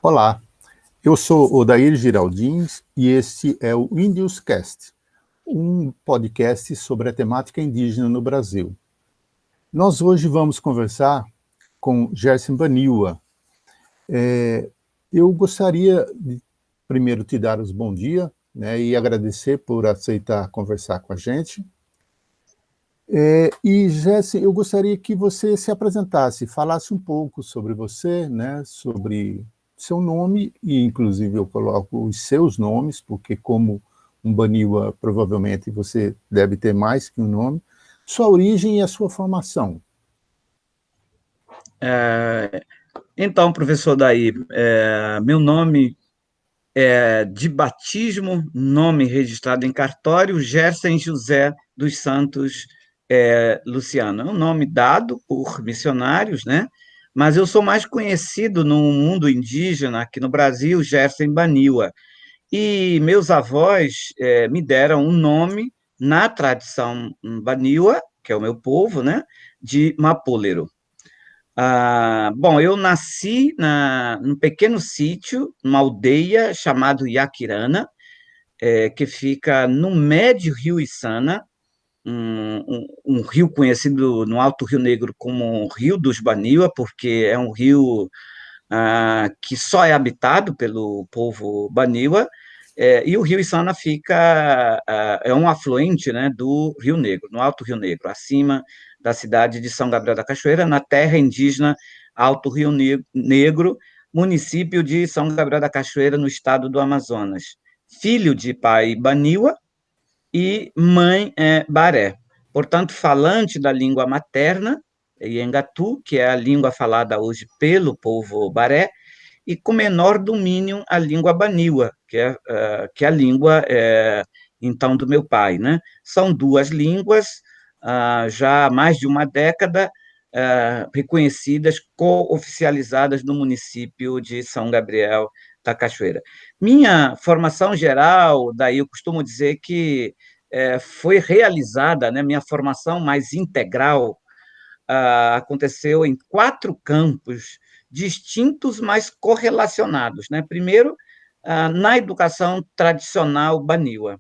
Olá, eu sou Odair Giraldins e este é o Índios Cast, um podcast sobre a temática indígena no Brasil. Nós hoje vamos conversar com Gerson Baniwa. Eu gostaria de primeiro te dar os bom dia, né, e agradecer por aceitar conversar com a gente. E Gerson, eu gostaria que você se apresentasse, falasse um pouco sobre você, né, sobre seu nome, e inclusive eu coloco os seus nomes, porque como um Baniwa, provavelmente você deve ter mais que um nome, sua origem e a sua formação. Então, professor Daí, meu nome é de batismo, nome registrado em cartório, Gerson José dos Santos Luciano. É um nome dado por missionários, né? Mas eu sou mais conhecido no mundo indígena, aqui no Brasil, Gerson Baniwa. E meus avós me deram um nome na tradição Baniwa, que é o meu povo, né? De Mapolero. Bom, eu nasci num pequeno sítio, numa aldeia chamada Yaquirana, que fica no médio rio Içana, um rio conhecido no Alto Rio Negro como Rio dos Baniwa, porque é um rio que só é habitado pelo povo Baniwa, e o rio Içana é um afluente, né, do Rio Negro, no Alto Rio Negro, acima da cidade de São Gabriel da Cachoeira, na terra indígena Alto Rio Negro, município de São Gabriel da Cachoeira, no estado do Amazonas. Filho de pai Baniwa e mãe Baré. Portanto, falante da língua materna, Iengatu, que é a língua falada hoje pelo povo Baré, e com menor domínio a língua Baniwa, que é a língua, então, do meu pai, né? São duas línguas, já há mais de uma década, reconhecidas, co-oficializadas no município de São Gabriel da Cachoeira. Minha formação geral, daí eu costumo dizer que foi realizada, né, minha formação mais integral, aconteceu em 4 campos distintos, mas correlacionados, né? Primeiro, na educação tradicional Baniwa,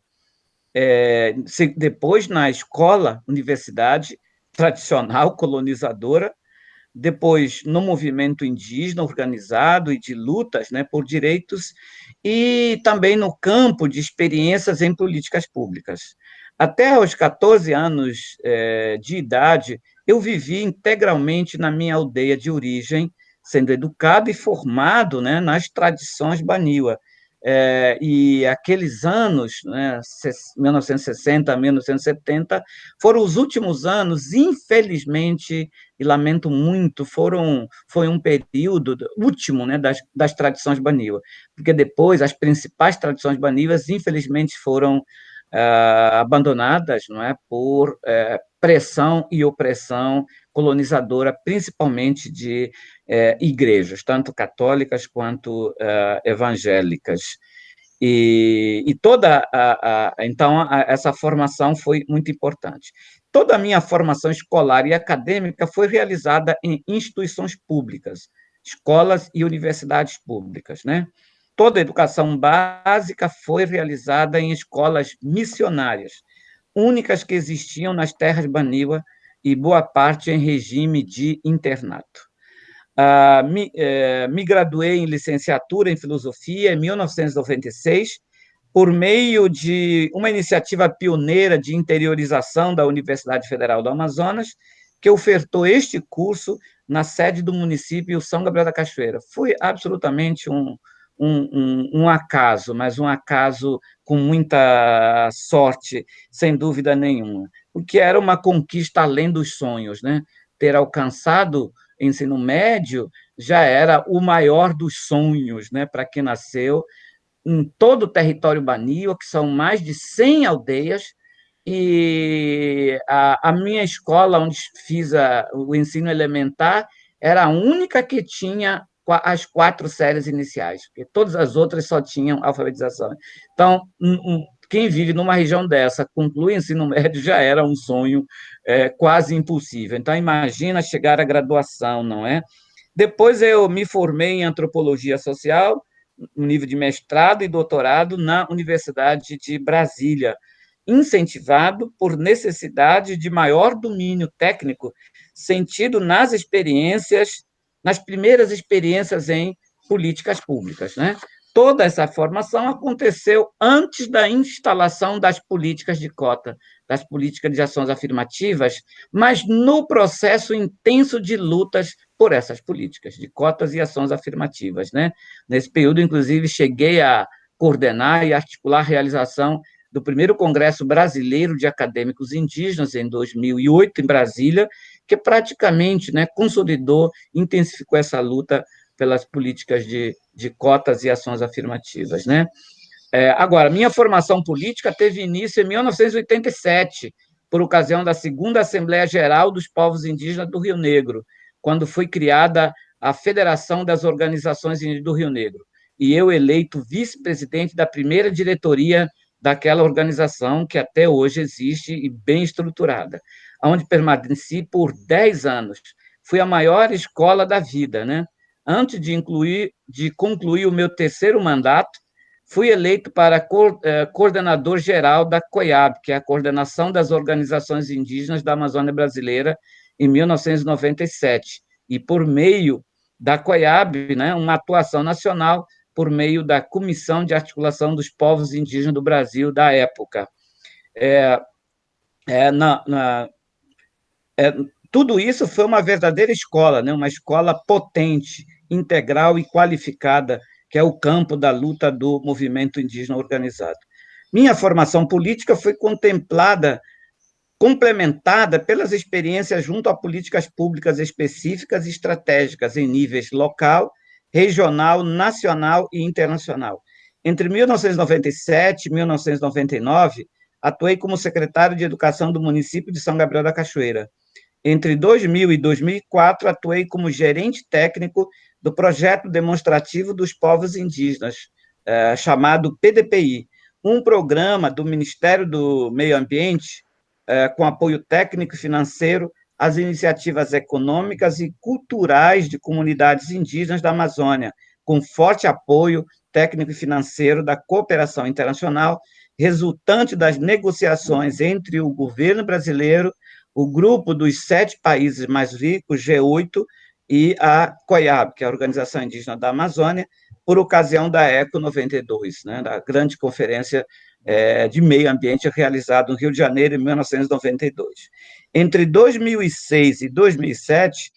depois na escola, universidade tradicional colonizadora, depois no movimento indígena organizado e de lutas, né, por direitos, e também no campo de experiências em políticas públicas. Até aos 14 anos de idade, eu vivi integralmente na minha aldeia de origem, sendo educado e formado, né, nas tradições Baniwa. E aqueles anos, né, 1960 a 1970, foram os últimos anos, infelizmente, e lamento muito, foi um período último, né, das tradições Baniwa, porque depois as principais tradições Baniwas, infelizmente, foram abandonadas, não é, por pressão e opressão colonizadora, principalmente de igrejas, tanto católicas quanto evangélicas. E toda então essa formação foi muito importante. Toda a minha formação escolar e acadêmica foi realizada em instituições públicas, escolas e universidades públicas, né? Toda a educação básica foi realizada em escolas missionárias, únicas que existiam nas terras Baniwa e boa parte em regime de internato. Me graduei em licenciatura em filosofia em 1996, por meio de uma iniciativa pioneira de interiorização da Universidade Federal do Amazonas, que ofertou este curso na sede do município São Gabriel da Cachoeira. Foi absolutamente um acaso, mas um acaso com muita sorte, sem dúvida nenhuma, porque era uma conquista além dos sonhos, né? Ter alcançado ensino médio já era o maior dos sonhos, né, para quem nasceu em todo o território Baniwa, que são mais de 100 aldeias, e a minha escola, onde fiz o ensino elementar, era a única que tinha as 4 séries iniciais, porque todas as outras só tinham alfabetização. Então, quem vive numa região dessa, conclui ensino médio, já era um sonho quase impossível. Então, imagina chegar à graduação, não é? Depois eu me formei em antropologia social, no nível de mestrado e doutorado na Universidade de Brasília, incentivado por necessidade de maior domínio técnico sentido nas experiências, nas primeiras experiências em políticas públicas, né? Toda essa formação aconteceu antes da instalação das políticas de cota, das políticas de ações afirmativas, mas no processo intenso de lutas por essas políticas de cotas e ações afirmativas, né? Nesse período, inclusive, cheguei a coordenar e articular a realização do primeiro Congresso Brasileiro de Acadêmicos Indígenas, em 2008, em Brasília, que praticamente, né, consolidou, intensificou essa luta pelas políticas de cotas e ações afirmativas, né? Agora, minha formação política teve início em 1987, por ocasião da segunda Assembleia Geral dos Povos Indígenas do Rio Negro, quando foi criada a Federação das Organizações Indígenas do Rio Negro, e eu eleito vice-presidente da primeira diretoria daquela organização, que até hoje existe e bem estruturada, onde permaneci por 10 anos. Fui a maior escola da vida, né? Antes de concluir o meu terceiro mandato, fui eleito para coordenador geral da COIAB, que é a Coordenação das Organizações Indígenas da Amazônia Brasileira, em 1997. E por meio da COIAB, né, uma atuação nacional por meio da Comissão de Articulação dos Povos Indígenas do Brasil da época. É, é, na, na, é, Tudo isso foi uma verdadeira escola, né? Uma escola potente, integral e qualificada, que é o campo da luta do movimento indígena organizado. Minha formação política foi complementada pelas experiências junto a políticas públicas específicas e estratégicas em níveis local, regional, nacional e internacional. Entre 1997 e 1999, atuei como secretário de Educação do município de São Gabriel da Cachoeira. Entre 2000 e 2004, atuei como gerente técnico do projeto demonstrativo dos povos indígenas, chamado PDPI, um programa do Ministério do Meio Ambiente com apoio técnico e financeiro às iniciativas econômicas e culturais de comunidades indígenas da Amazônia, com forte apoio técnico e financeiro da cooperação internacional, resultante das negociações entre o governo brasileiro, o grupo dos 7 países mais ricos, G8, e a COIAB, que é a Organização Indígena da Amazônia, por ocasião da ECO 92, né, da grande conferência de meio ambiente realizado no Rio de Janeiro, em 1992. Entre 2006 e 2007,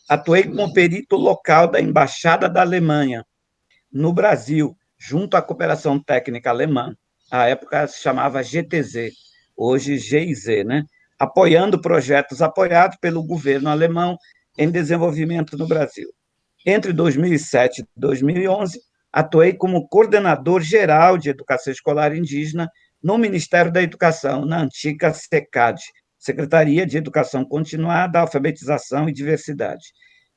atuei como perito local da Embaixada da Alemanha no Brasil, junto à Cooperação Técnica Alemã, à época se chamava GTZ, hoje GIZ, né? Apoiando projetos apoiados pelo governo alemão em desenvolvimento no Brasil. Entre 2007 e 2011, atuei como coordenador geral de educação escolar indígena no Ministério da Educação, na antiga SECAD, Secretaria de Educação Continuada, Alfabetização e Diversidade.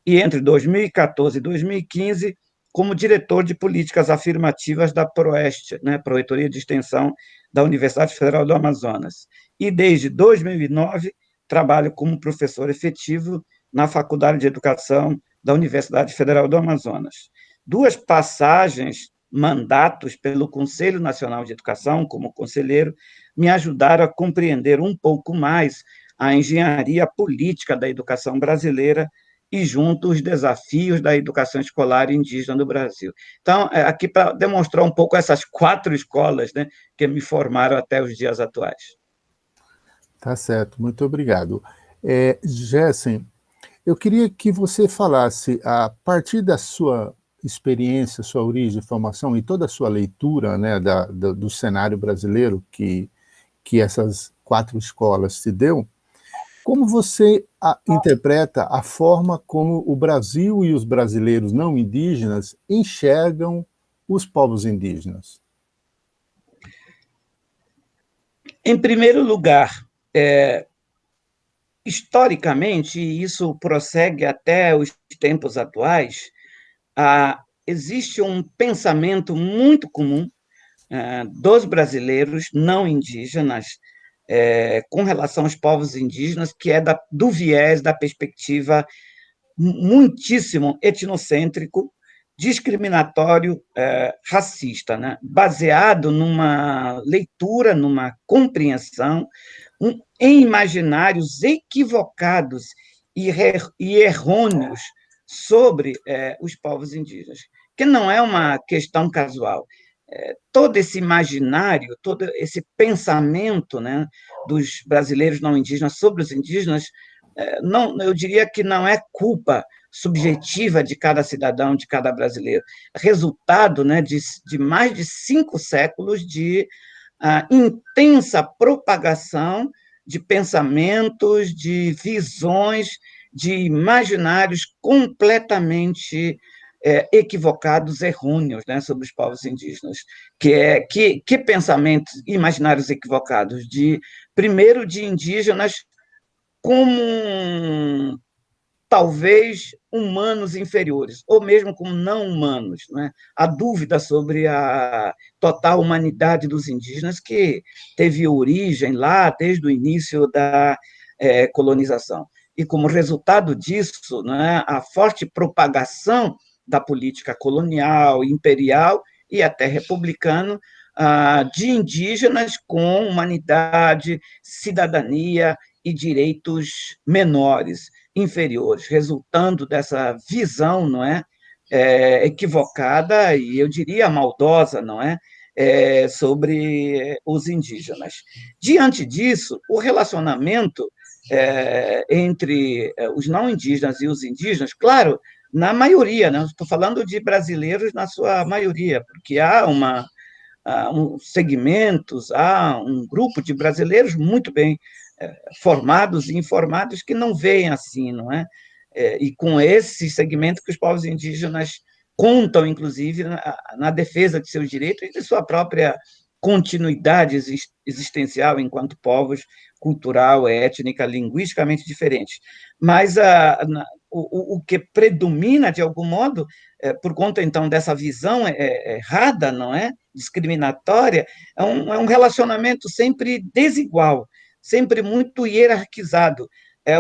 E entre 2014 e 2015, como diretor de políticas afirmativas da PROEST, né, Proreitoria de Extensão da Universidade Federal do Amazonas. E desde 2009, trabalho como professor efetivo na Faculdade de Educação da Universidade Federal do Amazonas. 2 passagens, mandatos pelo Conselho Nacional de Educação, como conselheiro, me ajudaram a compreender um pouco mais a engenharia política da educação brasileira e junto os desafios da educação escolar indígena no Brasil. Então, aqui para demonstrar um pouco essas 4 escolas, né, que me formaram até os dias atuais. Tá certo, muito obrigado. Gessen, eu queria que você falasse, a partir da sua experiência, sua origem, formação e toda a sua leitura, né, do cenário brasileiro que essas 4 escolas se deu, como você interpreta a forma como o Brasil e os brasileiros não indígenas enxergam os povos indígenas? Em primeiro lugar, historicamente, e isso prossegue até os tempos atuais, existe um pensamento muito comum dos brasileiros não indígenas com relação aos povos indígenas, que é do viés da perspectiva muitíssimo etnocêntrico, discriminatório, racista, né? Baseado numa leitura, numa compreensão, em imaginários equivocados e errôneos sobre os povos indígenas, que não é uma questão casual. Todo esse imaginário, todo esse pensamento, né, dos brasileiros não indígenas sobre os indígenas, não, eu diria que não é culpa subjetiva de cada cidadão, de cada brasileiro, resultado, né, de mais de 5 séculos de intensa propagação de pensamentos, de visões, de imaginários completamente equivocados, errôneos, né, sobre os povos indígenas. Que pensamentos, imaginários equivocados, primeiro, de indígenas como talvez humanos inferiores, ou mesmo como não humanos. Né? A dúvida sobre a total humanidade dos indígenas, que teve origem lá desde o início da colonização. E, como resultado disso, né, a forte propagação da política colonial, imperial e até republicano, de indígenas com humanidade, cidadania e direitos menores, inferiores, resultando dessa visão, não é, equivocada e, eu diria, maldosa, não é, sobre os indígenas. Diante disso, o relacionamento entre os não indígenas e os indígenas, claro, na maioria, né? Estou falando de brasileiros na sua maioria, porque há segmentos, há um grupo de brasileiros muito bem formados e informados que não veem assim, não é? E com esse segmento que os povos indígenas contam, inclusive, na defesa de seus direitos e de sua própria continuidade existencial enquanto povos cultural, étnica, linguisticamente diferentes. Mas o que predomina, de algum modo, por conta, então, dessa visão errada, não é? Discriminatória, é um relacionamento sempre desigual, sempre muito hierarquizado.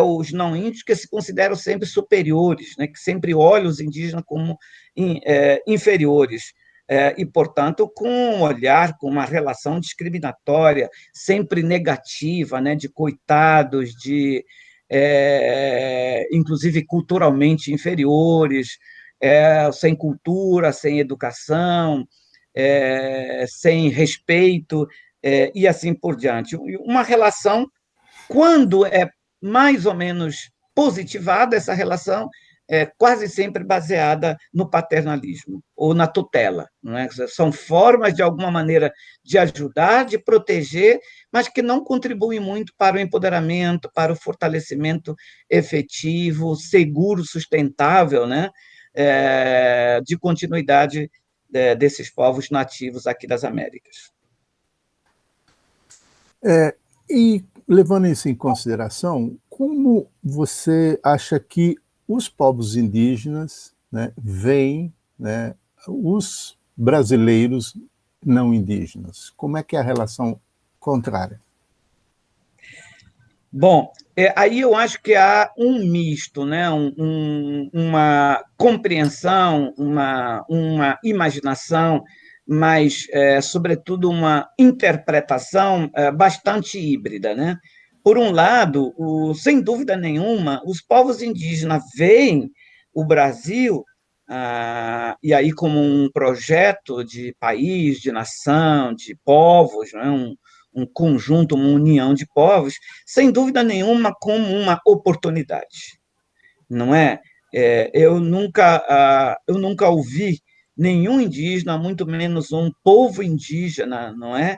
Os não índios que se consideram sempre superiores, né? Que sempre olham os indígenas como inferiores. E, portanto, com um olhar, com uma relação discriminatória, sempre negativa, né, de coitados, inclusive culturalmente inferiores, sem cultura, sem educação, sem respeito, e assim por diante. Uma relação, quando é mais ou menos positivada, essa relação quase sempre baseada no paternalismo ou na tutela. Não é? São formas, de alguma maneira, de ajudar, de proteger, mas que não contribuem muito para o empoderamento, para o fortalecimento efetivo, seguro, sustentável, né? De continuidade desses povos nativos aqui das Américas. E, levando isso em consideração, como você acha que os povos indígenas, né, veem, né, os brasileiros não indígenas? Como é que é a relação contrária? Bom, aí eu acho que há um misto, né? Uma compreensão, uma imaginação, mas, sobretudo, uma interpretação bastante híbrida. Né? Por um lado, sem dúvida nenhuma, os povos indígenas veem o Brasil, e aí como um projeto de país, de nação, de povos, né? Um conjunto, uma união de povos, sem dúvida nenhuma, como uma oportunidade, não é? Eu nunca ouvi nenhum indígena, muito menos um povo indígena, não é?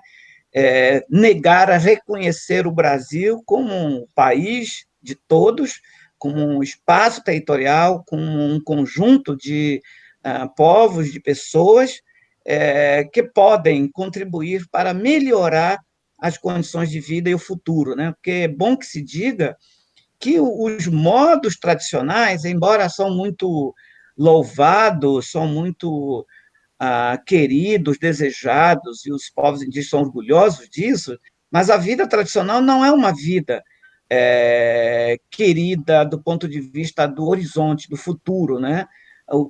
Negar a reconhecer o Brasil como um país de todos, como um espaço territorial, como um conjunto de povos, de pessoas que podem contribuir para melhorar as condições de vida e o futuro, né? Porque é bom que se diga que os modos tradicionais, embora são muito louvados, são muito queridos, desejados, e os povos indígenas são orgulhosos disso, mas a vida tradicional não é uma vida querida do ponto de vista do horizonte, do futuro, né?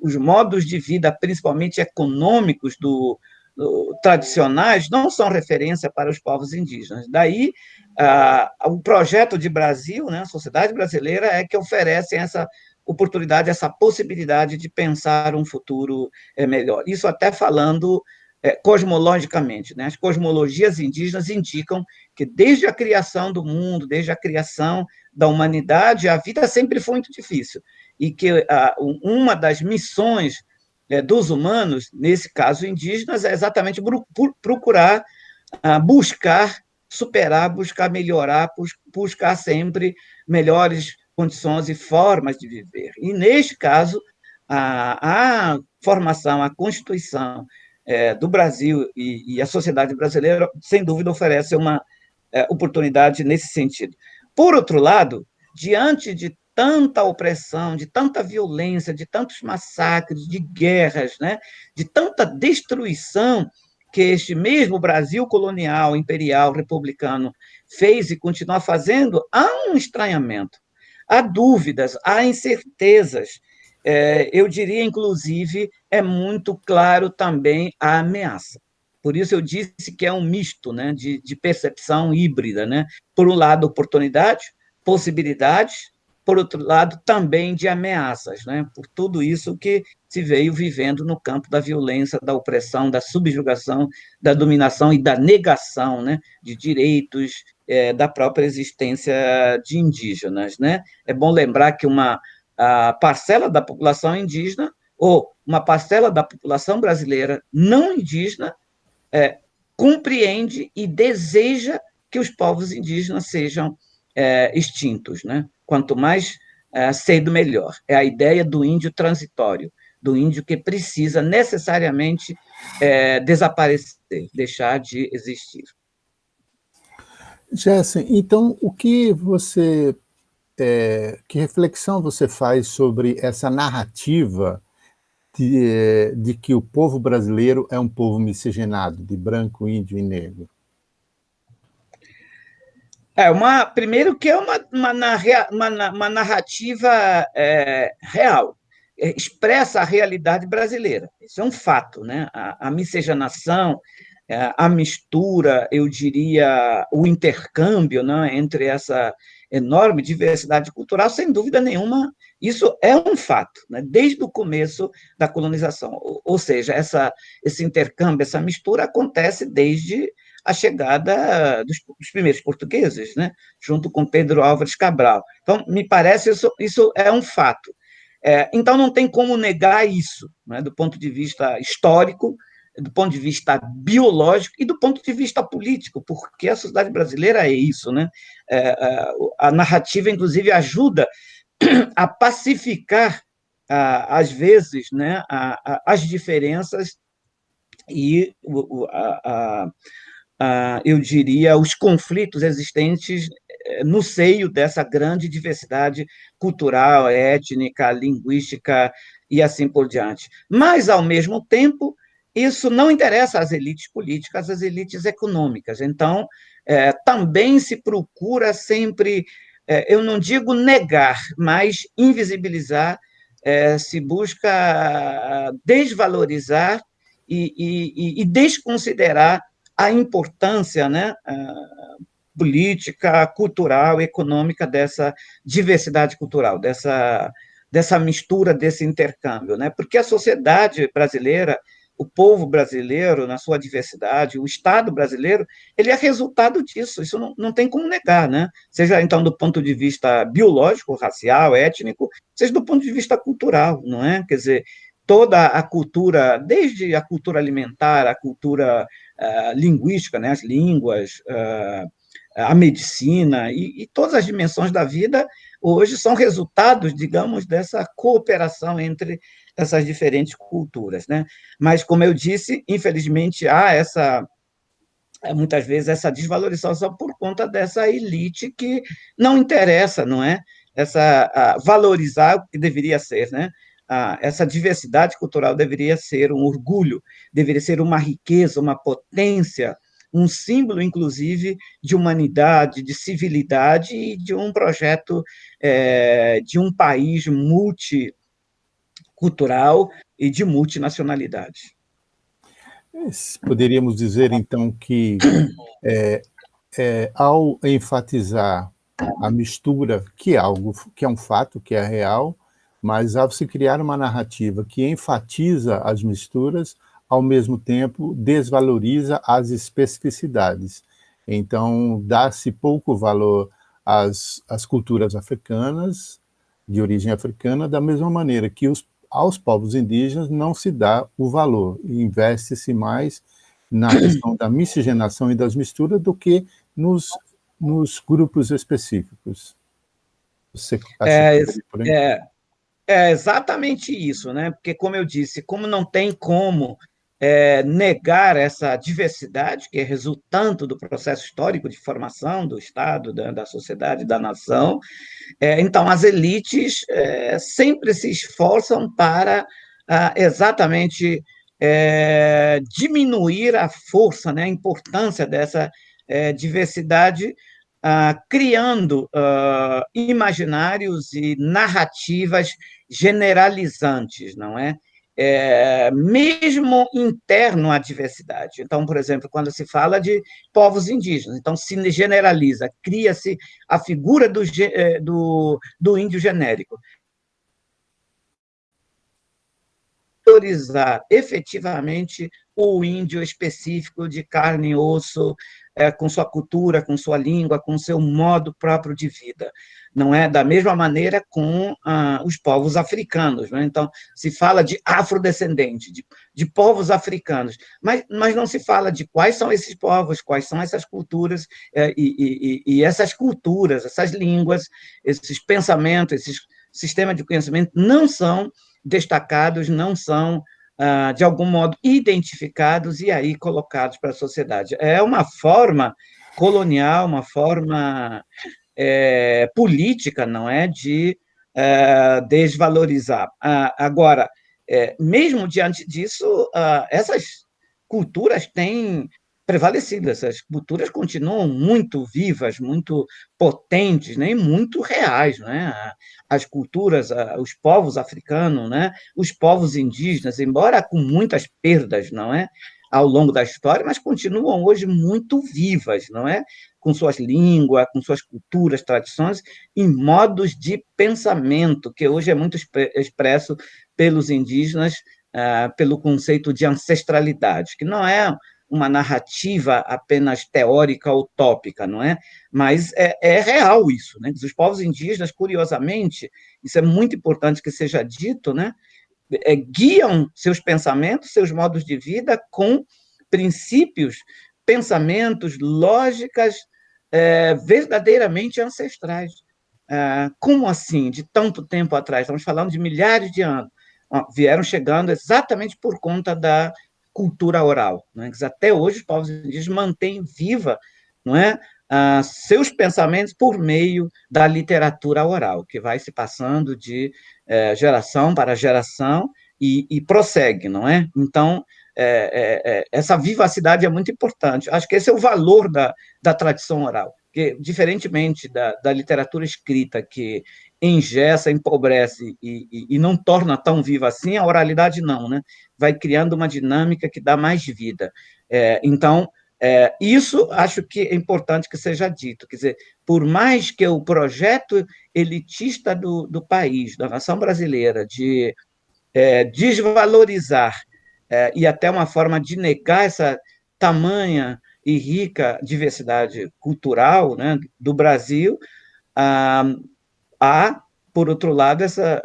Os modos de vida, principalmente econômicos tradicionais, não são referência para os povos indígenas. Daí, o projeto de Brasil, né, a sociedade brasileira, é que oferece essa oportunidade, essa possibilidade de pensar um futuro melhor. Isso até falando cosmologicamente, né? As cosmologias indígenas indicam que desde a criação do mundo, desde a criação da humanidade, a vida sempre foi muito difícil, e que uma das missões dos humanos, nesse caso indígenas, é exatamente procurar, buscar superar, buscar melhorar, buscar sempre melhores condições e formas de viver. E, neste caso, a formação, a Constituição do Brasil e a sociedade brasileira, sem dúvida, oferece uma oportunidade nesse sentido. Por outro lado, diante de tanta opressão, de tanta violência, de tantos massacres, de guerras, né, de tanta destruição que este mesmo Brasil colonial, imperial, republicano fez e continua fazendo, há um estranhamento, há dúvidas, há incertezas. Eu diria, inclusive, é muito claro também a ameaça. Por isso eu disse que é um misto, né, de percepção híbrida, né? Por um lado, oportunidade, possibilidades, por outro lado, também de ameaças, né? Por tudo isso que se veio vivendo no campo da violência, da opressão, da subjugação, da dominação e da negação, né, de direitos, da própria existência de indígenas, né? É bom lembrar que a parcela da população indígena, ou uma parcela da população brasileira não indígena, compreende e deseja que os povos indígenas sejam extintos, né? Quanto mais cedo, melhor. É a ideia do índio transitório, do índio que precisa necessariamente desaparecer, deixar de existir. Jessen, então, que reflexão você faz sobre essa narrativa de que o povo brasileiro é um povo miscigenado, de branco, índio e negro? Primeiro que é uma narrativa real, expressa a realidade brasileira. Isso é um fato, né? A miscigenação, a mistura, eu diria, o intercâmbio, né, entre essa enorme diversidade cultural, sem dúvida nenhuma, isso é um fato, né, desde o começo da colonização. Ou seja, esse intercâmbio, essa mistura acontece desde a chegada dos primeiros portugueses, né, junto com Pedro Álvares Cabral. Então, me parece isso é um fato. Então, não tem como negar isso, né, do ponto de vista histórico, do ponto de vista biológico e do ponto de vista político, porque a sociedade brasileira é isso, né? A narrativa, inclusive, ajuda a pacificar, às vezes, né, as diferenças e, eu diria, os conflitos existentes no seio dessa grande diversidade cultural, étnica, linguística e assim por diante. Mas, ao mesmo tempo, isso não interessa às elites políticas, às elites econômicas. Então, também se procura sempre, eu não digo negar, mas invisibilizar, se busca desvalorizar e desconsiderar a importância, né, política, cultural, econômica dessa diversidade cultural, dessa mistura, desse intercâmbio, né? Porque a sociedade brasileira, o povo brasileiro, na sua diversidade, o Estado brasileiro, ele é resultado disso, isso não tem como negar, né? Seja, então, do ponto de vista biológico, racial, étnico, seja do ponto de vista cultural, não é? Quer dizer, toda a cultura, desde a cultura alimentar, a cultura linguística, né? As línguas, a medicina e todas as dimensões da vida hoje são resultados, digamos, dessa cooperação entre essas diferentes culturas, né? Mas, como eu disse, infelizmente há muitas vezes essa desvalorização por conta dessa elite que não interessa, não é? Valorizar o que deveria ser, né? Essa diversidade cultural deveria ser um orgulho, deveria ser uma riqueza, uma potência um símbolo, inclusive, de humanidade, de civilidade e de um projeto de um país multicultural e de multinacionalidade. Poderíamos dizer, então, que ao enfatizar a mistura, que é algo que é um fato, que é real, mas ao se criar uma narrativa que enfatiza as misturas, ao mesmo tempo desvaloriza as especificidades. Então, dá-se pouco valor às culturas africanas, de origem africana, da mesma maneira que aos povos indígenas não se dá o valor, e investe-se mais na questão da miscigenação e das misturas do que nos grupos específicos. Você acha É, que é por aí? é, é exatamente isso, né? Porque, como eu disse, como não tem como negar essa diversidade que é resultante do processo histórico de formação do Estado, da sociedade, da nação, então as elites sempre se esforçam para exatamente diminuir a força, né, a importância dessa diversidade, criando imaginários e narrativas generalizantes, não é? Mesmo interno à diversidade. Então, por exemplo, quando se fala de povos indígenas, então se generaliza, cria-se a figura do índio genérico. Valorizar efetivamente o índio específico de carne e osso, com sua cultura, com sua língua, com seu modo próprio de vida. Não é da mesma maneira com os povos africanos. Né? Então, se fala de afrodescendente, de povos africanos, mas não se fala de quais são esses povos, quais são essas culturas, e essas culturas, essas línguas, esses pensamentos, esses sistemas de conhecimento não são destacados, não são, de algum modo, identificados e aí colocados para a sociedade. É uma forma colonial, uma forma política, não é, de desvalorizar. Agora, mesmo diante disso, essas culturas têm prevalecido, essas culturas continuam muito vivas, muito potentes, né, e muito reais, né? As culturas, os povos africanos, né, os povos indígenas, embora com muitas perdas, não é, ao longo da história, mas continuam hoje muito vivas, não é? Com suas línguas, com suas culturas, tradições e modos de pensamento, que hoje é muito expresso pelos indígenas, pelo conceito de ancestralidade, que não é uma narrativa apenas teórica ou utópica, não é? Mas é real isso, né? Os povos indígenas, curiosamente, isso é muito importante que seja dito, né? Guiam seus pensamentos, seus modos de vida com princípios, pensamentos, lógicas verdadeiramente ancestrais. Como assim, de tanto tempo atrás? Estamos falando de milhares de anos. Vieram chegando exatamente por conta da cultura oral. Né? Até hoje, os povos indígenas mantêm viva, não é, seus pensamentos por meio da literatura oral, que vai se passando de geração para geração e prossegue, não é? Então, essa vivacidade é muito importante. Acho que esse é o valor da tradição oral, que, diferentemente da literatura escrita, que engessa, empobrece e não torna tão viva assim, a oralidade não, né? Vai criando uma dinâmica que dá mais vida. Então, isso acho que é importante que seja dito, quer dizer, por mais que o projeto elitista do país, da nação brasileira, de desvalorizar e até uma forma de negar essa tamanha e rica diversidade cultural, né, do Brasil, há, por outro lado, essa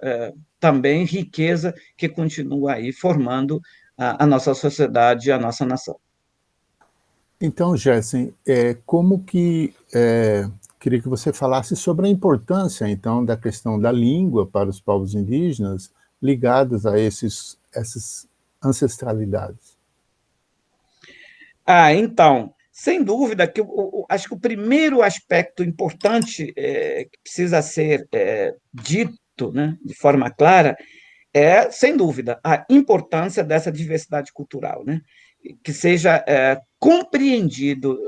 também riqueza que continua aí formando a nossa sociedade e a nossa nação. Então, Gerson, como que queria que você falasse sobre a importância, então, da questão da língua para os povos indígenas ligados a essas ancestralidades. Então, sem dúvida que acho que o primeiro aspecto importante que precisa ser dito, né, de forma clara, sem dúvida, a importância dessa diversidade cultural, né? que seja compreendido,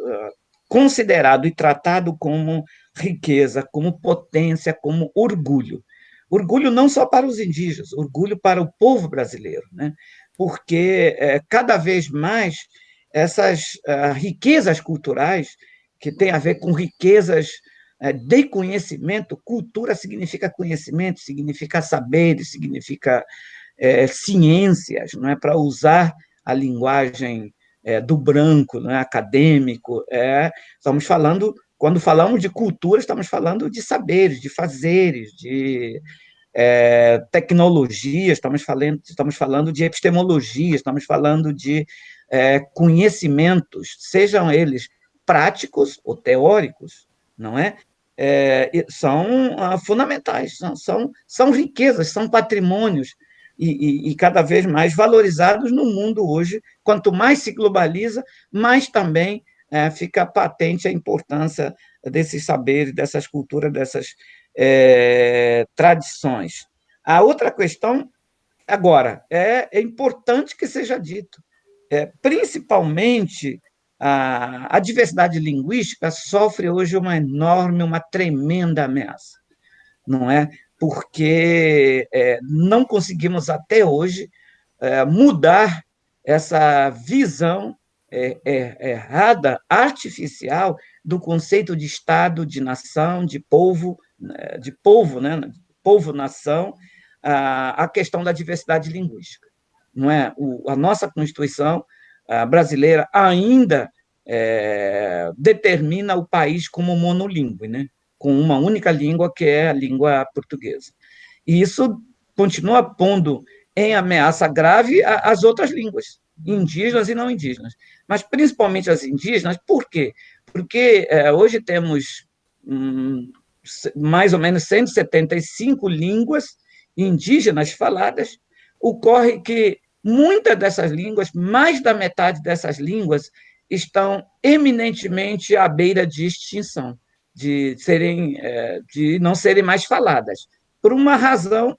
considerado e tratado como riqueza, como potência, como orgulho. Orgulho não só para os indígenas, orgulho para o povo brasileiro, né? Porque cada vez mais essas riquezas culturais, que têm a ver com riquezas de conhecimento, cultura significa conhecimento, significa saberes, significa ciências, não é, para usar a linguagem do branco, não é, acadêmico. Estamos falando, quando falamos de cultura, estamos falando de saberes, de fazeres, de tecnologia, estamos falando de epistemologia, estamos falando de conhecimentos, sejam eles práticos ou teóricos, não é? São fundamentais, são riquezas, são patrimônios, e cada vez mais valorizados no mundo hoje. Quanto mais se globaliza, mais também fica patente a importância desses saberes, dessas culturas, dessas tradições. A outra questão, agora, é importante que seja dito, principalmente a diversidade linguística sofre hoje uma enorme, uma tremenda ameaça, não é? Porque não conseguimos até hoje mudar essa visão errada, artificial, do conceito de Estado, de nação, de povo, né? Povo-nação, a questão da diversidade linguística. Não é? A nossa Constituição brasileira ainda determina o país como monolíngue, né? Com uma única língua, que é a língua portuguesa. E isso continua pondo em ameaça grave as outras línguas, indígenas e não indígenas. Mas, principalmente as indígenas, por quê? Porque hoje temos mais ou menos 175 línguas indígenas faladas. Ocorre que muitas dessas línguas, mais da metade dessas línguas, estão eminentemente à beira de extinção, de não serem mais faladas, por uma razão,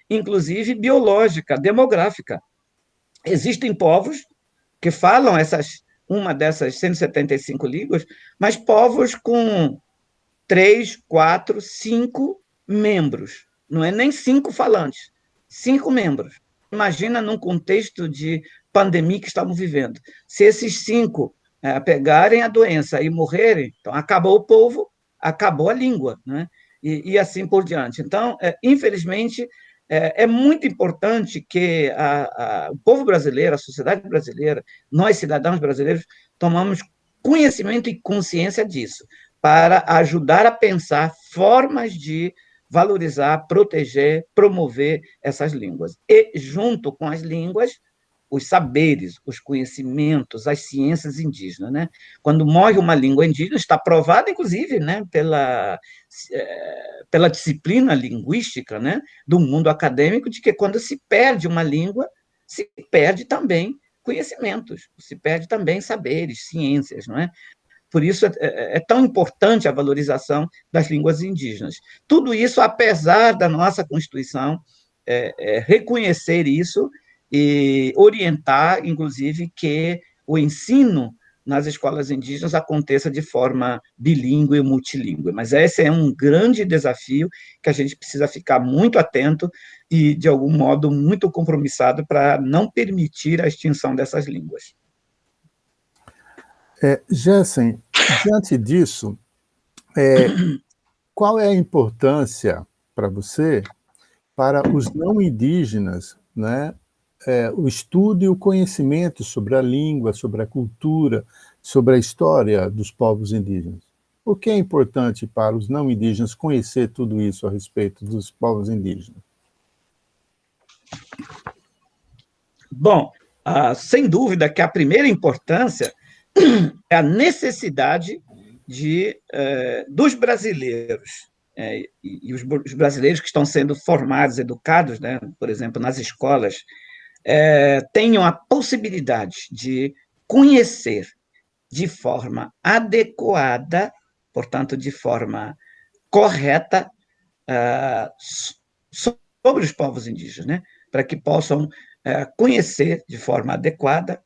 inclusive, biológica, demográfica. Existem povos que falam uma dessas 175 línguas, mas povos com 3, 4, 5 membros. Não é nem 5 falantes, 5 membros. Imagina num contexto de pandemia que estamos vivendo. Se esses 5 pegarem a doença e morrerem, então acabou o povo, acabou a língua, né? E assim por diante. Então, infelizmente, é muito importante que o povo brasileiro, a sociedade brasileira, nós, cidadãos brasileiros, tomamos conhecimento e consciência disso, para ajudar a pensar formas de valorizar, proteger, promover essas línguas. E, junto com as línguas, os saberes, os conhecimentos, as ciências indígenas, né? Quando morre uma língua indígena, está provado, inclusive, né, pela disciplina linguística, né, do mundo acadêmico, de que quando se perde uma língua, se perde também conhecimentos, se perde também saberes, ciências, não é? Por isso é tão importante a valorização das línguas indígenas. Tudo isso, apesar da nossa Constituição reconhecer isso e orientar, inclusive, que o ensino nas escolas indígenas aconteça de forma bilíngue e multilíngue. Mas esse é um grande desafio que a gente precisa ficar muito atento e, de algum modo, muito compromissado para não permitir a extinção dessas línguas. Jessen, diante disso, qual é a importância para você, para os não indígenas, né, o estudo e o conhecimento sobre a língua, sobre a cultura, sobre a história dos povos indígenas? Por que é importante para os não indígenas conhecer tudo isso a respeito dos povos indígenas? Bom, sem dúvida que a primeira importância é a necessidade dos brasileiros, e os brasileiros que estão sendo formados, educados, né, por exemplo, nas escolas, tenham a possibilidade de conhecer de forma adequada, portanto, de forma correta, sobre os povos indígenas, né, para que possam conhecer de forma adequada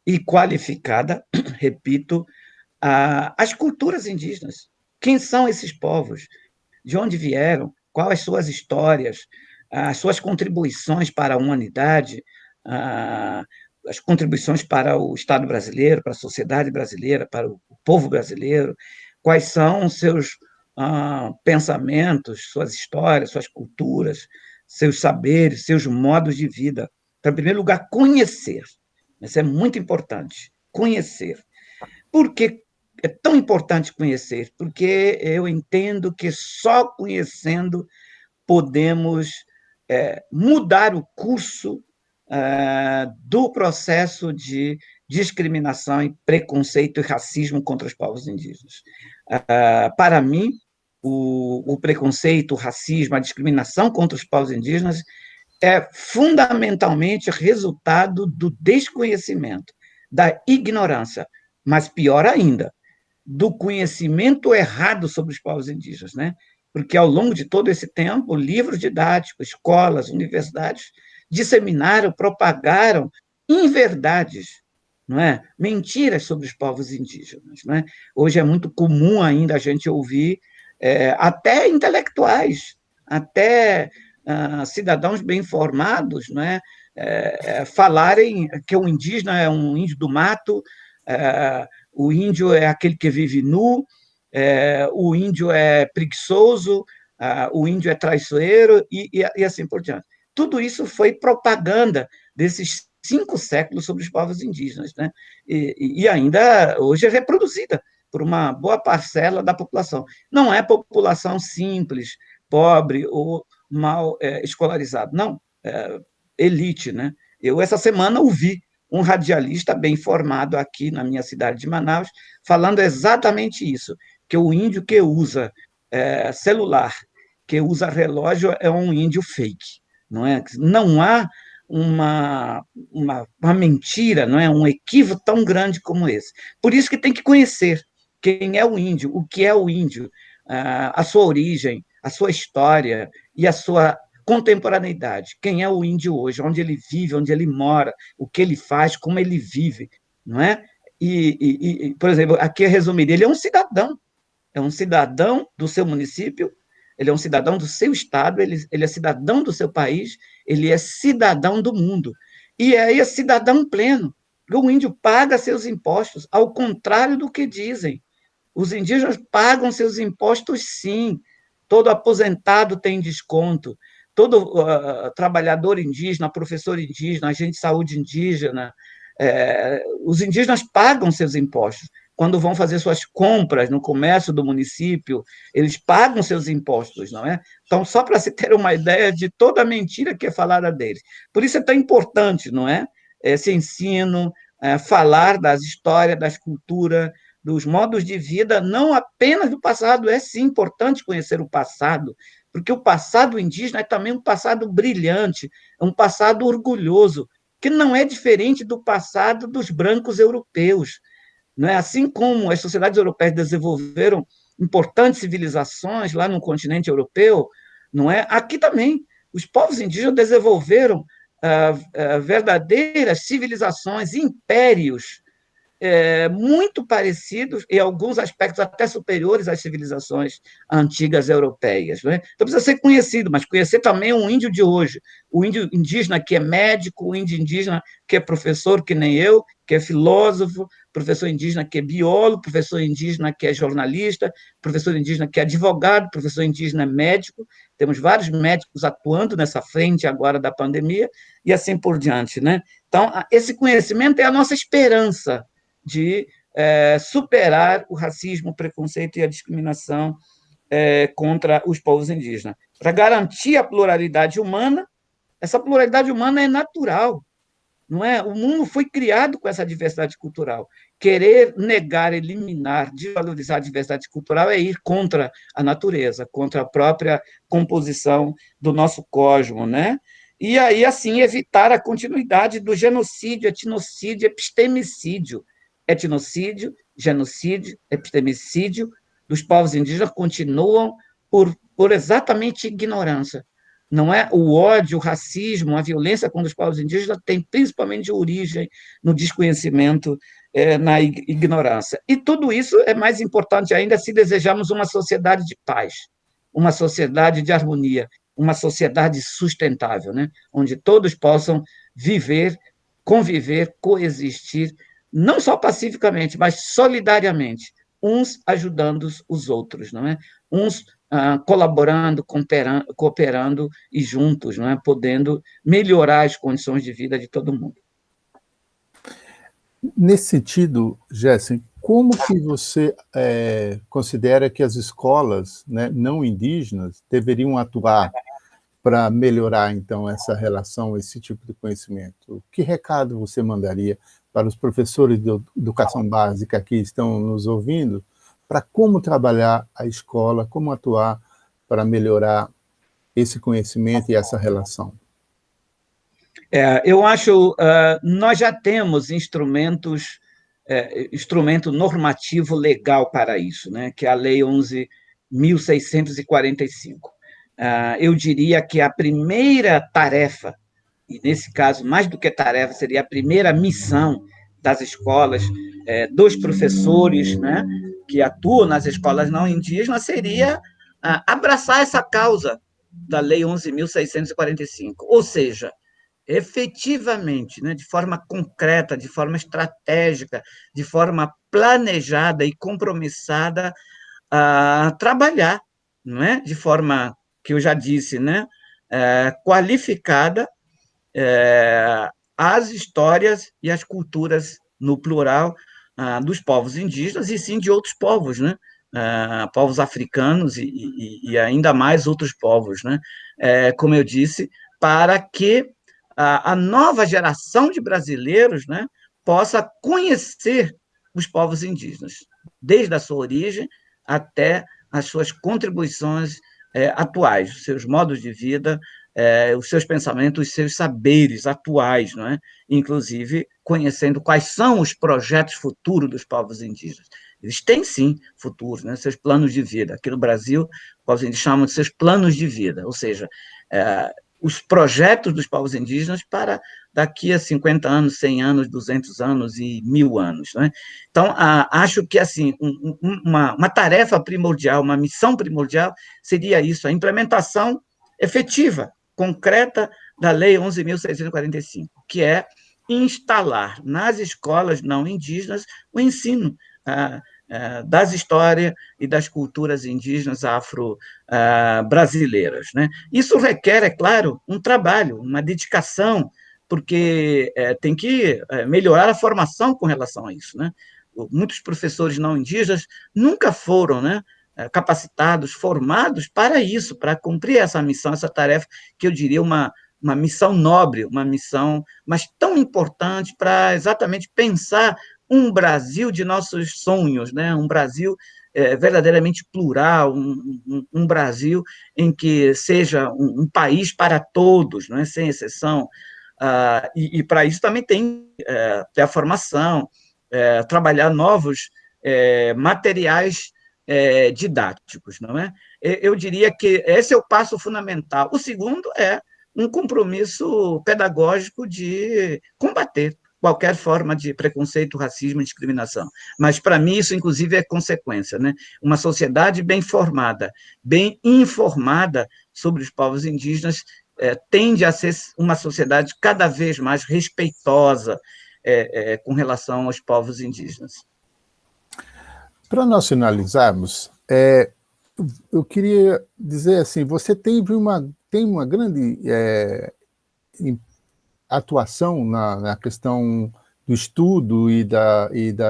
e qualificada, repito, as culturas indígenas. Quem são esses povos? De onde vieram? Quais as suas histórias? As suas contribuições para a humanidade? As contribuições para o Estado brasileiro, para a sociedade brasileira, para o povo brasileiro? Quais são os seus pensamentos, suas histórias, suas culturas, seus saberes, seus modos de vida? Então, em primeiro lugar, conhecer. Isso é muito importante, conhecer. Por que é tão importante conhecer? Porque eu entendo que só conhecendo podemos mudar o curso do processo de discriminação e preconceito e racismo contra os povos indígenas. Para mim, o preconceito, o racismo, a discriminação contra os povos indígenas é fundamentalmente resultado do desconhecimento, da ignorância, mas pior ainda, do conhecimento errado sobre os povos indígenas, né? Porque ao longo de todo esse tempo, livros didáticos, escolas, universidades disseminaram, propagaram inverdades, não é? Mentiras sobre os povos indígenas, não é? Hoje é muito comum ainda a gente ouvir até intelectuais, até cidadãos bem informados, não é? Falarem que o indígena é um índio do mato, o índio é aquele que vive nu, o índio é preguiçoso, o índio é traiçoeiro, e assim por diante. Tudo isso foi propaganda desses 5 séculos sobre os povos indígenas, né? E ainda hoje é reproduzida por uma boa parcela da população. Não é população simples, pobre ou mal escolarizado, não, elite, né? Eu, essa semana, ouvi um radialista bem formado aqui na minha cidade de Manaus, falando exatamente isso, que o índio que usa celular, que usa relógio, é um índio fake, não é? Não há uma mentira, não é? Um equívoco tão grande como esse. Por isso que tem que conhecer quem é o índio, o que é o índio, a sua origem, a sua história e a sua contemporaneidade. Quem é o índio hoje, onde ele vive, onde ele mora, o que ele faz, como ele vive, não é? Por exemplo, aqui eu resumiria, ele é um cidadão do seu município, ele é um cidadão do seu estado, ele é cidadão do seu país, ele é cidadão do mundo. E aí é cidadão pleno. O índio paga seus impostos, ao contrário do que dizem. Os indígenas pagam seus impostos, sim. Todo aposentado tem desconto. Todo trabalhador indígena, professor indígena, agente de saúde indígena, os indígenas pagam seus impostos. Quando vão fazer suas compras no comércio do município, eles pagam seus impostos, não é? Então, só para se ter uma ideia de toda a mentira que é falada deles. Por isso é tão importante, não é? Esse ensino, falar das histórias, das culturas, dos modos de vida, não apenas do passado, é sim importante conhecer o passado, porque o passado indígena é também um passado brilhante, é um passado orgulhoso, que não é diferente do passado dos brancos europeus. Não é? Assim como as sociedades europeias desenvolveram importantes civilizações lá no continente europeu, não é? Aqui também os povos indígenas desenvolveram verdadeiras civilizações, impérios muito parecidos, em alguns aspectos até superiores às civilizações antigas europeias. Né? Então, precisa ser conhecido, mas conhecer também o índio de hoje, o índio indígena que é médico, o índio indígena que é professor, que nem eu, que é filósofo, professor indígena que é biólogo, professor indígena que é jornalista, professor indígena que é advogado, professor indígena médico. Temos vários médicos atuando nessa frente agora da pandemia, e assim por diante. Né? Então, esse conhecimento é a nossa esperança de superar o racismo, o preconceito e a discriminação contra os povos indígenas. Para garantir a pluralidade humana, essa pluralidade humana é natural, não é? O mundo foi criado com essa diversidade cultural. Querer negar, eliminar, desvalorizar a diversidade cultural é ir contra a natureza, contra a própria composição do nosso cosmos, né? E aí, assim, evitar a continuidade do genocídio, etnocídio, epistemicídio. Etnocídio, genocídio, epistemicídio dos povos indígenas continuam por exatamente ignorância. não é? O ódio, o racismo, a violência contra os povos indígenas tem principalmente origem no desconhecimento, na ignorância. E tudo isso é mais importante ainda se desejarmos uma sociedade de paz, uma sociedade de harmonia, uma sociedade sustentável, né? Onde todos possam viver, conviver, coexistir, não só pacificamente, mas solidariamente, uns ajudando os outros, não é? Uns colaborando, cooperando e juntos, não é? Podendo melhorar as condições de vida de todo mundo. Nesse sentido, Jessen, como que você considera que as escolas, né, não indígenas deveriam atuar para melhorar, então, essa relação, esse tipo de conhecimento? Que recado você mandaria para os professores de educação básica que estão nos ouvindo, para como trabalhar a escola, como atuar para melhorar esse conhecimento e essa relação? Eu acho, nós já temos instrumento normativo legal para isso, né? Que é a Lei 11.645. Eu diria que a primeira tarefa, e nesse caso, mais do que tarefa, seria a primeira missão das escolas, dos professores, né, que atuam nas escolas não indígenas, seria abraçar essa causa da Lei 11.645, ou seja, efetivamente, né, de forma concreta, de forma estratégica, de forma planejada e compromissada, a trabalhar, não é? De forma que eu já disse, né, qualificada, as histórias e as culturas, no plural, dos povos indígenas e sim de outros povos, né? Povos africanos e ainda mais outros povos, né? Como eu disse, para que a nova geração de brasileiros, né, possa conhecer os povos indígenas, desde a sua origem até as suas contribuições atuais, os seus modos de vida, os seus pensamentos, os seus saberes atuais, não é? Inclusive conhecendo quais são os projetos futuros dos povos indígenas. Eles têm, sim, futuros, né? Seus planos de vida. Aqui no Brasil, os povos indígenas chamam de seus planos de vida, ou seja, os projetos dos povos indígenas para daqui a 50 anos, 100 anos, 200 anos e 1000 anos. Né? Então, acho que assim uma tarefa primordial, uma missão primordial seria isso, a implementação efetiva, concreta da Lei 11.645, que é instalar nas escolas não indígenas o ensino das histórias e das culturas indígenas afro-brasileiras. Né? Isso requer, é claro, um trabalho, uma dedicação, porque tem que melhorar a formação com relação a isso. Né? Muitos professores não indígenas nunca foram, né, capacitados, formados para isso, para cumprir essa missão, essa tarefa, que eu diria uma missão nobre, uma missão, mas tão importante para exatamente pensar um Brasil de nossos sonhos, né? Um Brasil verdadeiramente plural, um Brasil em que seja um país para todos, não é? Sem exceção. E para isso também tem a formação, trabalhar novos materiais didáticos, não é? Eu diria que esse é o passo fundamental. O segundo é um compromisso pedagógico de combater qualquer forma de preconceito, racismo e discriminação. Mas, para mim, isso, inclusive, é consequência. Né? Uma sociedade bem formada, bem informada sobre os povos indígenas, tende a ser uma sociedade cada vez mais respeitosa com relação aos povos indígenas. Para nós finalizarmos, eu queria dizer assim, você tem uma grande atuação na questão do estudo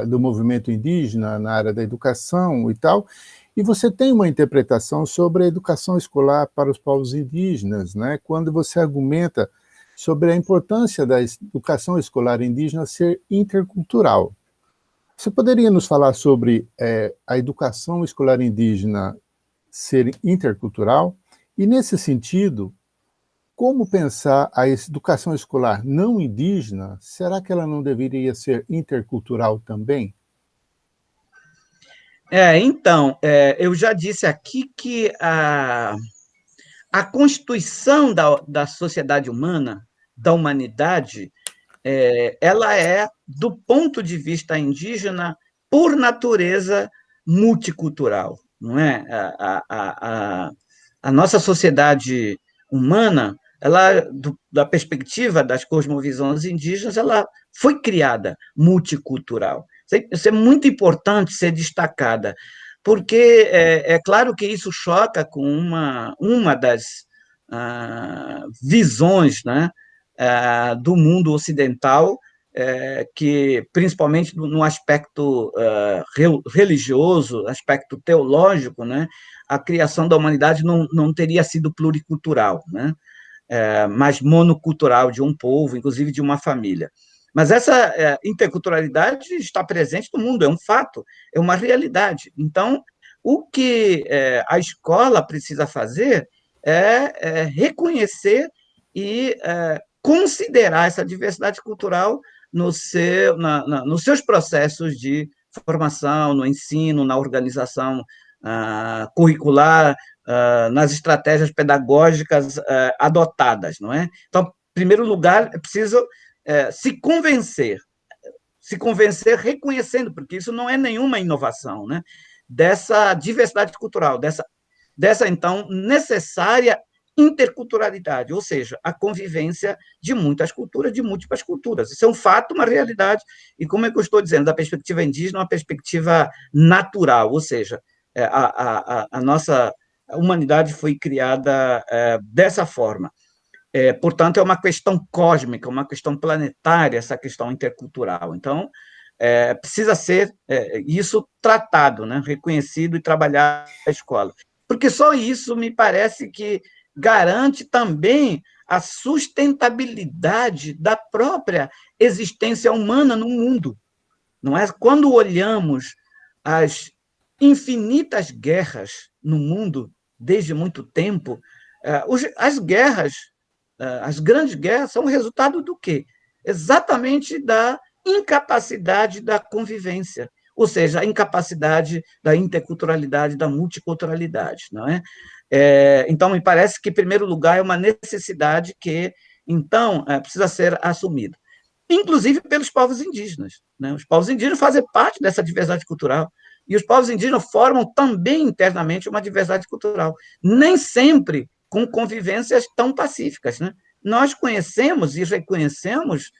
do movimento indígena na área da educação e tal, e você tem uma interpretação sobre a educação escolar para os povos indígenas, né? Quando você argumenta sobre a importância da educação escolar indígena ser intercultural. Você poderia nos falar sobre a educação escolar indígena ser intercultural? E, nesse sentido, como pensar a educação escolar não indígena? Será que ela não deveria ser intercultural também? Então, eu já disse aqui que a constituição da sociedade humana, da humanidade, ela é, do ponto de vista indígena, por natureza, multicultural, não é? A nossa sociedade humana, ela, da perspectiva das cosmovisões indígenas, ela foi criada multicultural. Isso é muito importante ser destacada, porque é claro que isso choca com uma das visões, né, do mundo ocidental, que, principalmente no aspecto religioso, aspecto teológico, né, a criação da humanidade não teria sido pluricultural, né, mas monocultural de um povo, inclusive de uma família. Mas essa interculturalidade está presente no mundo, é um fato, é uma realidade. Então, o que a escola precisa fazer é reconhecer e considerar essa diversidade cultural nos seus processos de formação, no ensino, na organização curricular, nas estratégias pedagógicas adotadas, não é? Então, em primeiro lugar, é preciso se convencer reconhecendo, porque isso não é nenhuma inovação, né? Dessa diversidade cultural, dessa então, necessária interculturalidade, ou seja, a convivência de muitas culturas, de múltiplas culturas. Isso é um fato, uma realidade, e como é que eu estou dizendo, da perspectiva indígena, uma perspectiva natural, ou seja, a nossa humanidade foi criada dessa forma. Portanto, é uma questão cósmica, uma questão planetária, essa questão intercultural. Então, precisa ser isso tratado, né, reconhecido e trabalhado na escola. Porque só isso me parece que garante também a sustentabilidade da própria existência humana no mundo. Não é? Quando olhamos as infinitas guerras no mundo desde muito tempo, as guerras, as grandes guerras são resultado do quê? Exatamente da incapacidade da convivência, ou seja, a incapacidade da interculturalidade, da multiculturalidade, não é? Então, me parece que, em primeiro lugar, é uma necessidade que, então, precisa ser assumida, inclusive pelos povos indígenas, né? Os povos indígenas fazem parte dessa diversidade cultural, e os povos indígenas formam também internamente uma diversidade cultural, nem sempre com convivências tão pacíficas, né? Nós conhecemos e reconhecemos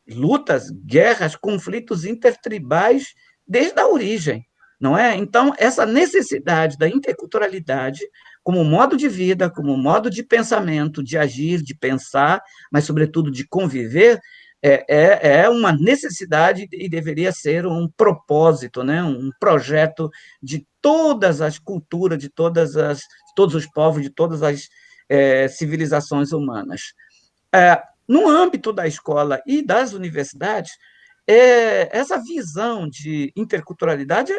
lutas, guerras, conflitos intertribais desde a origem, não é? Então, essa necessidade da interculturalidade como modo de vida, como modo de pensamento, de agir, de pensar, mas, sobretudo, de conviver, é uma necessidade e deveria ser um propósito, né? Um projeto de todas as culturas, de todos os povos, de todas as civilizações humanas. No âmbito da escola e das universidades, essa visão de interculturalidade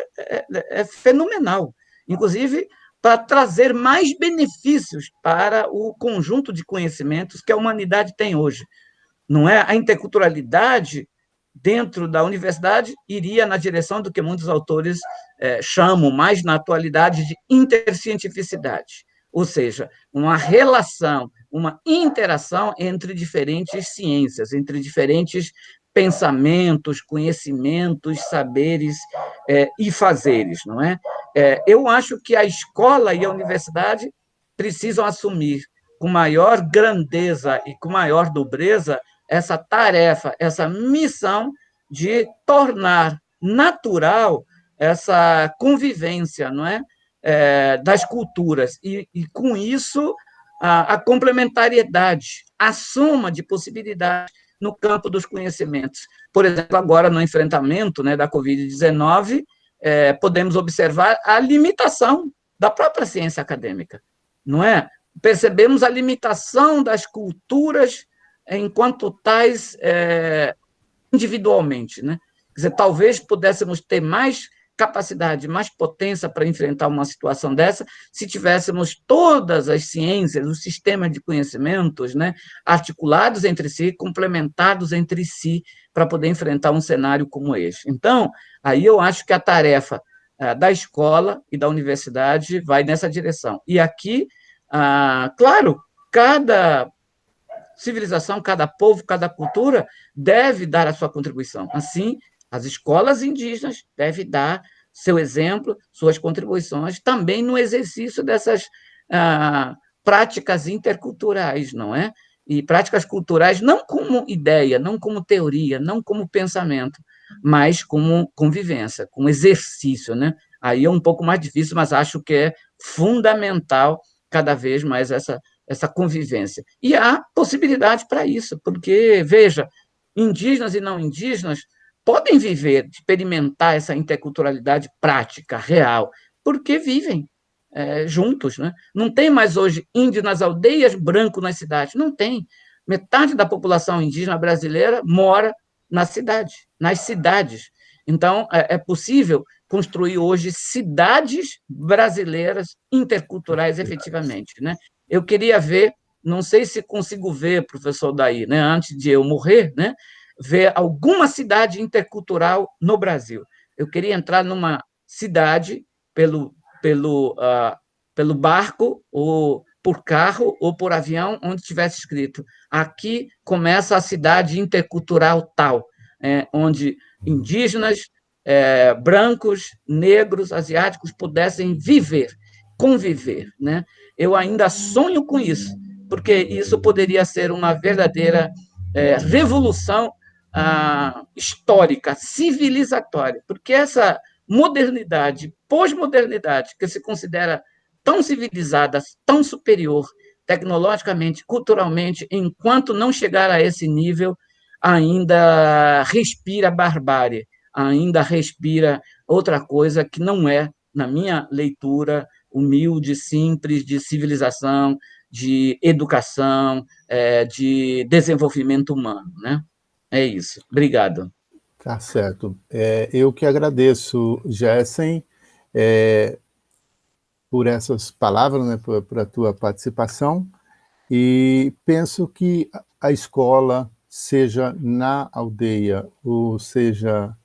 é fenomenal, inclusive para trazer mais benefícios para o conjunto de conhecimentos que a humanidade tem hoje. Não é? A interculturalidade dentro da universidade iria na direção do que muitos autores chamam, mais na atualidade, de intercientificidade, ou seja, uma relação, uma interação entre diferentes ciências, entre diferentes pensamentos, conhecimentos, saberes e fazeres, não é? Eu acho que a escola e a universidade precisam assumir com maior grandeza e com maior nobreza essa tarefa, essa missão de tornar natural essa convivência, não é? Das culturas, e com isso, a complementariedade, a soma de possibilidades no campo dos conhecimentos. Por exemplo, agora, no enfrentamento, né, da Covid-19, podemos observar a limitação da própria ciência acadêmica, não é? Percebemos a limitação das culturas enquanto tais individualmente, né? Quer dizer, talvez pudéssemos ter mais capacidade, mais potência para enfrentar uma situação dessa, se tivéssemos todas as ciências, os sistemas de conhecimentos, né, articulados entre si, complementados entre si, para poder enfrentar um cenário como esse. Então, aí eu acho que a tarefa da escola e da universidade vai nessa direção. E aqui Claro, cada civilização, cada povo, cada cultura deve dar a sua contribuição. Assim, as escolas indígenas devem dar seu exemplo, suas contribuições, também no exercício dessas práticas interculturais, não é? E práticas culturais não como ideia, não como teoria, não como pensamento, mas como convivência, como exercício, né? Aí é um pouco mais difícil, mas acho que é fundamental cada vez mais essa convivência. E há possibilidade para isso, porque, veja, indígenas e não indígenas podem viver, experimentar essa interculturalidade prática, real, porque vivem juntos. Né? Não tem mais hoje índio nas aldeias, branco nas cidades. Não tem. Metade da população indígena brasileira mora na cidade, nas cidades. Então, é possível construir hoje cidades brasileiras interculturais efetivamente. Né? Eu queria ver, não sei se consigo ver, professor Daí, né, antes de eu morrer, né, ver alguma cidade intercultural no Brasil. Eu queria entrar numa cidade pelo barco, ou por carro, ou por avião, onde tivesse escrito: aqui começa a cidade intercultural tal, onde indígenas, brancos, negros, asiáticos pudessem viver, conviver. Né? Eu ainda sonho com isso, porque isso poderia ser uma verdadeira revolução histórica, civilizatória, porque essa modernidade, pós-modernidade, que se considera tão civilizada, tão superior, tecnologicamente, culturalmente, enquanto não chegar a esse nível, ainda respira barbárie, ainda respira outra coisa que não é, na minha leitura, humilde, simples, de civilização, de educação, de desenvolvimento humano. Né? É isso. Obrigado. Tá certo. Eu que agradeço, Gessen, por essas palavras, né, por a tua participação, e penso que a escola, seja na aldeia, ou seja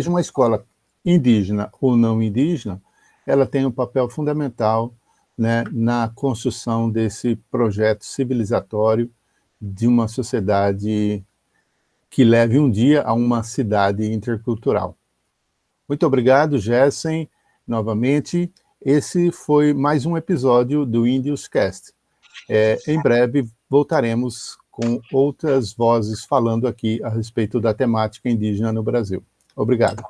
uma escola indígena ou não indígena, ela tem um papel fundamental, né, na construção desse projeto civilizatório de uma sociedade que leve um dia a uma cidade intercultural. Muito obrigado, Gessen, novamente. Esse foi mais um episódio do Índios Cast. Em breve voltaremos com outras vozes falando aqui a respeito da temática indígena no Brasil. Obrigado.